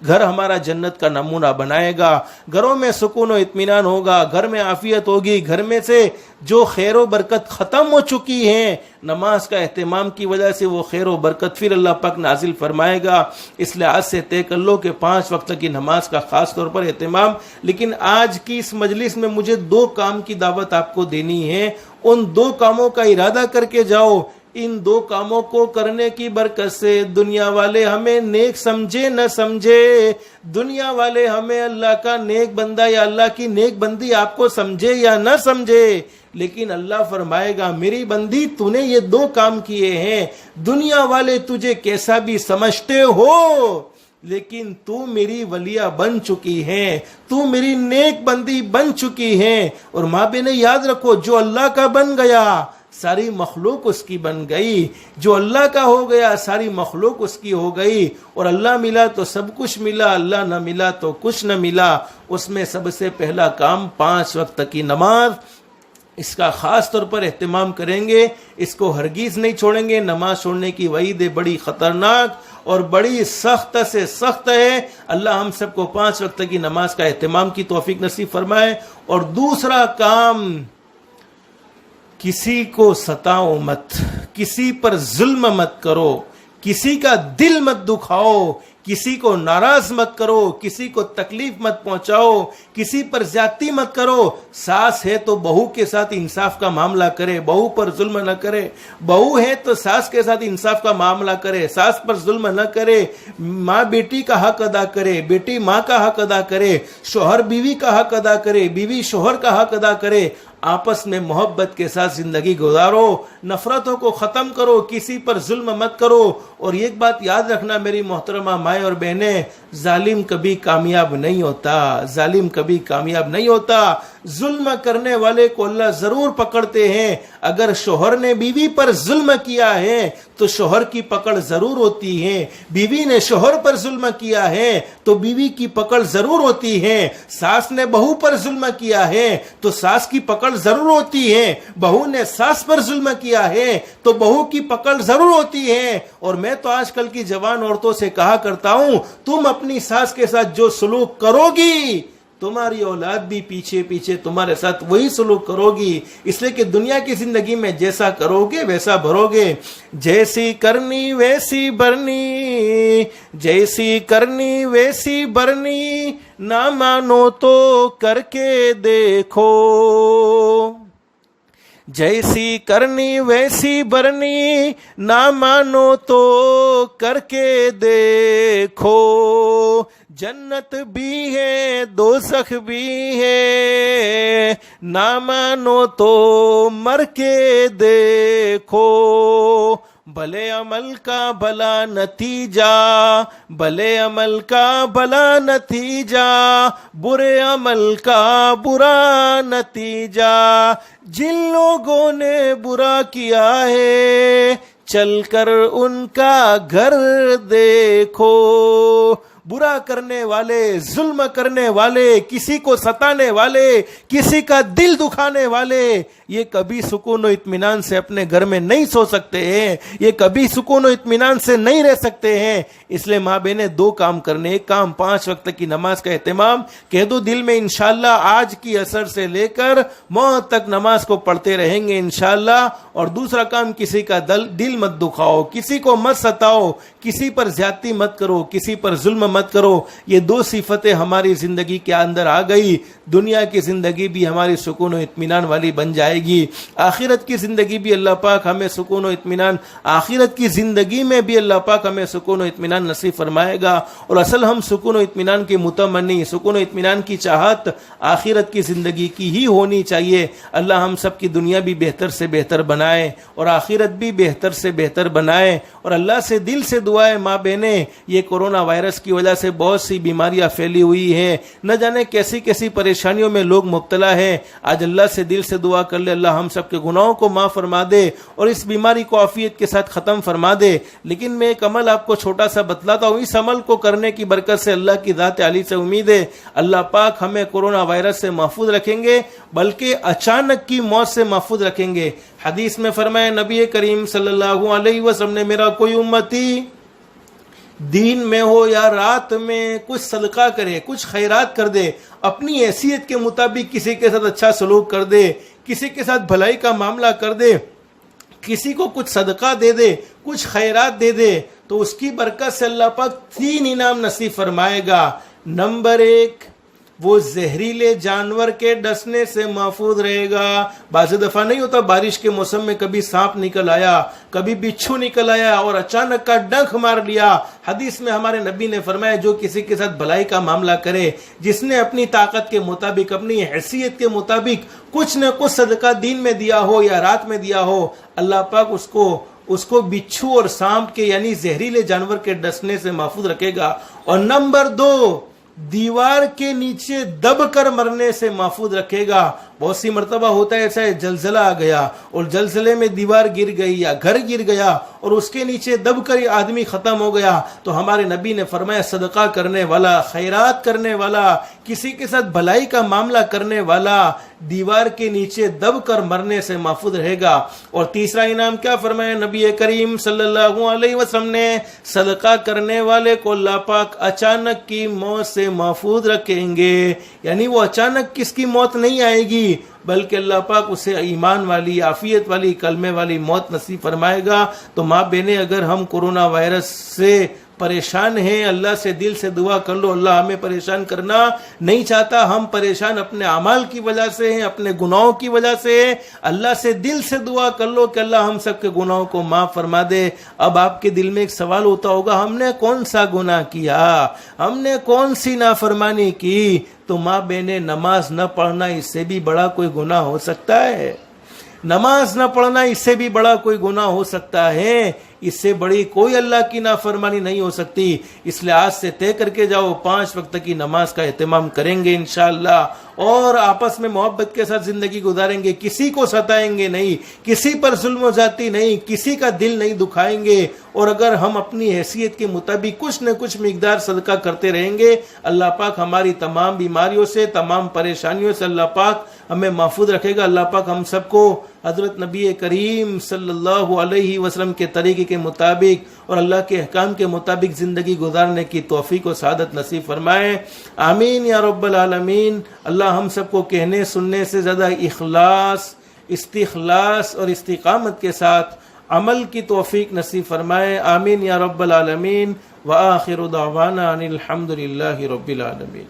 گھر ہمارا جنت کا نمونہ بنائے گا. گھروں میں سکون و اطمینان ہوگا, گھر میں عافیت ہوگی. گھر میں سے جو خیر و برکت ختم ہو چکی ہیں, نماز کا اہتمام کی وجہ سے وہ خیر و برکت پھر اللہ پاک نازل فرمائے گا. اس لیے آج سے طے کر لو کہ 5 وقت کی نماز کا خاص طور پر اہتمام. لیکن آج کی اس مجلس میں مجھے 2 کام کی دعوت آپ کو دینی ہے. ان 2 کاموں کا ارادہ کر کے جاؤ. ان دو کاموں کو کرنے کی برکت سے دنیا والے ہمیں نیک سمجھے نہ سمجھے، دنیا والے ہمیں اللہ کا نیک بندہ یا اللہ کی نیک بندی آپ کو سمجھے یا نہ سمجھے، لیکن اللہ فرمائے گا میری بندی تو نے یہ دو کام کیے ہیں، دنیا والے تجھے کیسا بھی سمجھتے ہو لیکن تو میری ولیہ بن چکی ہے، تو میری نیک بندی بن چکی ہے۔ اور ماں بہنیں یاد رکھو، جو اللہ کا بن گیا ساری مخلوق اس کی بن گئی، جو اللہ کا ہو گیا ساری مخلوق اس کی ہو گئی، اور اللہ ملا تو سب کچھ ملا، اللہ نہ ملا تو کچھ نہ ملا۔ اس میں سب سے پہلا کام 5 وقت کی نماز، اس کا خاص طور پر اہتمام کریں گے، اس کو ہرگز نہیں چھوڑیں گے۔ نماز چھوڑنے کی وعید بڑی خطرناک اور بڑی سخت سے سخت ہے۔ اللہ ہم سب کو 5 وقت کی نماز کا اہتمام کی توفیق نصیب فرمائے۔ اور دوسرا کام، کسی کو ستاؤ مت، کسی پر ظلم مت کرو، کسی کا دل مت دکھاؤ، کسی کو ناراض مت کرو، کسی کو تکلیف مت پہنچاؤ، کسی پر زیادتی مت کرو۔ ساس ہے تو بہو کے ساتھ انصاف کا معاملہ کرے، بہو پر ظلم نہ کرے۔ بہو ہے تو ساس کے ساتھ انصاف کا معاملہ کرے، ساس پر ظلم نہ کرے۔ ماں بیٹی کا حق ادا کرے، بیٹی ماں کا حق ادا کرے، شوہر بیوی کا حق ادا کرے، بیوی شوہر کا حق ادا کرے۔ آپس میں محبت کے ساتھ زندگی گزارو، نفرتوں کو ختم کرو، کسی پر ظلم مت کرو۔ اور ایک بات یاد رکھنا میری محترمہ مائیں اور بہنیں، ظالم کبھی کامیاب نہیں ہوتا، ظالم کبھی کامیاب نہیں ہوتا۔ ظلم کرنے والے کو اللہ ضرور پکڑتے ہیں۔ اگر شوہر نے بیوی پر ظلم کیا ہے تو شوہر کی پکڑ ضرور ہوتی ہے، بیوی نے شوہر پر ظلم کیا ہے تو بیوی کی پکڑ ضرور ہوتی ہے، ساس نے بہو پر ظلم کیا ہے تو ساس کی پکڑ ضرور ہوتی ہے، بہو نے ساس پر ظلم کیا ہے تو بہو کی پکڑ ضرور ہوتی ہے۔ اور میں تو آج کل کی جوان عورتوں سے کہا کرتا ہوں، تم اپنی ساس کے ساتھ جو سلوک کرو گی تمہاری اولاد بھی پیچھے پیچھے تمہارے ساتھ وہی سلوک کرو گی، اس لیے کہ دنیا کی زندگی میں جیسا کرو گے ویسا بھرو گے۔ جیسی کرنی ویسی بھرنی، جیسی کرنی ویسی بھرنی، نہ مانو تو کر کے دیکھو، جیسی کرنی ویسی بھرنی، نہ مانو تو کر کے دیکھو، جنت بھی ہے دوزخ بھی ہے، نہ مانو تو مر کے دیکھو، بھلے عمل کا بھلا نتیجہ، بھلے عمل کا بھلا نتیجہ، برے عمل کا برا نتیجہ، جن لوگوں نے برا کیا ہے چل کر ان کا گھر دیکھو۔ برا کرنے والے، ظلم کرنے والے، کسی کو ستانے والے، کسی کا دل دکھانے والے، یہ کبھی سکون و اطمینان سے اپنے گھر میں نہیں سو سکتے ہیں، یہ کبھی سکون و اطمینان سے نہیں رہ سکتے ہیں۔ اس لیے ماں بہنیں 2 کام کرنے، ایک کام 5 وقت کی نماز کا اہتمام، کہہ دو دل میں انشاءاللہ آج کی عصر سے لے کر موت تک نماز کو پڑھتے رہیں گے انشاءاللہ۔ اور دوسرا کام، کسی کا دل مت دکھاؤ، کسی کو مت ستاؤ، کسی پر زیادتی مت کرو، کسی پر ظلم مت کرو۔ یہ 2 صفتیں ہماری زندگی کے اندر آ گئی، دنیا کی زندگی بھی ہماری سکون و اطمینان والی بن جائے گی، آخرت کی زندگی بھی اللہ پاک ہمیں سکون و اطمینان، آخرت کی زندگی میں بھی اللہ پاک ہمیں سکون و اطمینان نصیب فرمائے گا۔ اور اصل ہم سکون و اطمینان کے متمنی، سکون و اطمینان کی چاہت آخرت کی زندگی کی ہی ہونی چاہیے۔ اللہ ہم سب کی دنیا بھی بہتر سے بہتر بنائے اور آخرت بھی بہتر سے بہتر بنائے۔ اور اللہ سے دل سے دعائیں ماں بہنیں، یہ کورونا وائرس کی وجہ سے بہت سی بیماریاں پھیلی ہوئی ہیں، نہ جانے کیسی کیسی پریشانیوں میں لوگ مبتلا ہیں۔ آج اللہ سے دل سے دعا کر لے، اللہ ہم سب کے گناہوں کو معاف فرما دے اور اس بیماری کو عافیت کے ساتھ ختم فرما دے۔ لیکن میں ایک عمل آپ کو چھوٹا سا بتلاتا ہوں، اس عمل کو کرنے کی برکت سے اللہ کی ذات عالی سے امید ہے اللہ پاک ہمیں کورونا وائرس سے محفوظ رکھیں گے، بلکہ اچانک کی موت سے محفوظ رکھیں گے۔ حدیث میں فرمایا نبی کریم صلی اللہ علیہ وسلم نے، میرا کوئی امتی دین میں ہو یا رات میں کچھ صدقہ کرے، کچھ خیرات کر دے، اپنی حیثیت کے مطابق کسی کے ساتھ اچھا سلوک کر دے، کسی کے ساتھ بھلائی کا معاملہ کر دے، کسی کو کچھ صدقہ دے دے، کچھ خیرات دے دے، تو اس کی برکت سے اللہ پاک 3 انعام نصیب فرمائے گا۔ نمبر 1، وہ زہریلے جانور کے ڈسنے سے محفوظ رہے گا۔ بعض دفعہ نہیں ہوتا بارش کے موسم میں کبھی سانپ نکل آیا، کبھی بچھو نکل آیا اور اچانک کا ڈنک مار لیا۔ حدیث میں ہمارے نبی نے فرمایا جو کسی کے ساتھ بھلائی کا معاملہ کرے، جس نے اپنی طاقت کے مطابق، اپنی حیثیت کے مطابق کچھ نہ کچھ صدقہ دین میں دیا ہو یا رات میں دیا ہو، اللہ پاک اس کو بچھو اور سانپ کے یعنی زہریلے جانور کے ڈسنے سے محفوظ رکھے گا۔ اور نمبر 2، دیوار کے نیچے دب کر مرنے سے محفوظ رکھے گا۔ بہت سی مرتبہ ہوتا ہے ایسا ہے، زلزلہ آ گیا اور زلزلے میں دیوار گر گئی یا گھر گر گیا اور اس کے نیچے دب کر آدمی ختم ہو گیا، تو ہمارے نبی نے فرمایا صدقہ کرنے والا، خیرات کرنے والا، کسی کے ساتھ بھلائی کا معاملہ کرنے والا دیوار کے نیچے دب کر مرنے سے محفوظ رہے گا۔ اور تیسرا انعام کیا فرمایا نبی کریم صلی اللہ علیہ وسلم نے؟ صدقہ کرنے والے کو اللہ پاک اچانک کی موت سے محفوظ رکھیں گے، یعنی وہ اچانک کس کی موت نہیں آئے گی بلکہ اللہ پاک اسے ایمان والی، عافیت والی، کلمے والی موت نصیب فرمائے گا۔ تو ماں بہنیں، اگر ہم کورونا وائرس سے پریشان ہیں، اللہ سے دل سے دعا کر لو، اللہ ہمیں پریشان کرنا نہیں چاہتا، ہم پریشان اپنے اعمال کی وجہ سے ہیں، اپنے گناہوں کی وجہ سے ہیں۔ اللہ سے دل سے دعا کر لو کہ اللہ ہم سب کے گناہوں کو معاف فرما دے۔ اب آپ کے دل میں ایک سوال ہوتا ہوگا، ہم نے کون سا گناہ کیا، ہم نے کون سی نافرمانی کی؟ تو ماں بہنیں، نماز نہ پڑھنا اس سے بھی بڑا کوئی گناہ ہو سکتا ہے؟ نماز نہ پڑھنا اس سے بھی بڑا کوئی گناہ ہو سکتا ہے؟ اس سے بڑی کوئی اللہ کی نافرمانی نہیں ہو سکتی۔ اس لیے آج سے طے کر کے جاؤ، 5 وقت کی نماز کا اہتمام کریں گے انشاءاللہ، اور آپس میں محبت کے ساتھ زندگی گزاریں گے، کسی کو ستائیں گے نہیں، کسی پر ظلم و زیادتی نہیں، کسی کا دل نہیں دکھائیں گے۔ اور اگر ہم اپنی حیثیت کے مطابق کچھ نہ کچھ مقدار صدقہ کرتے رہیں گے، اللہ پاک ہماری تمام بیماریوں سے، تمام پریشانیوں سے اللہ پاک ہمیں محفوظ رکھے گا۔ اللہ پاک ہم سب کو حضرت نبی کریم صلی اللہ علیہ وسلم کے طریقے کے مطابق اور اللہ کے احکام کے مطابق زندگی گزارنے کی توفیق و سعادت نصیب فرمائے، آمین یا رب العالمین۔ اللہ ہم سب کو کہنے سننے سے زیادہ اخلاص، استخلاص اور استقامت کے ساتھ عمل کی توفیق نصیب فرمائے، آمین یا رب العالمین۔ وآخر دعوانا ان الحمد للہ رب العالمین۔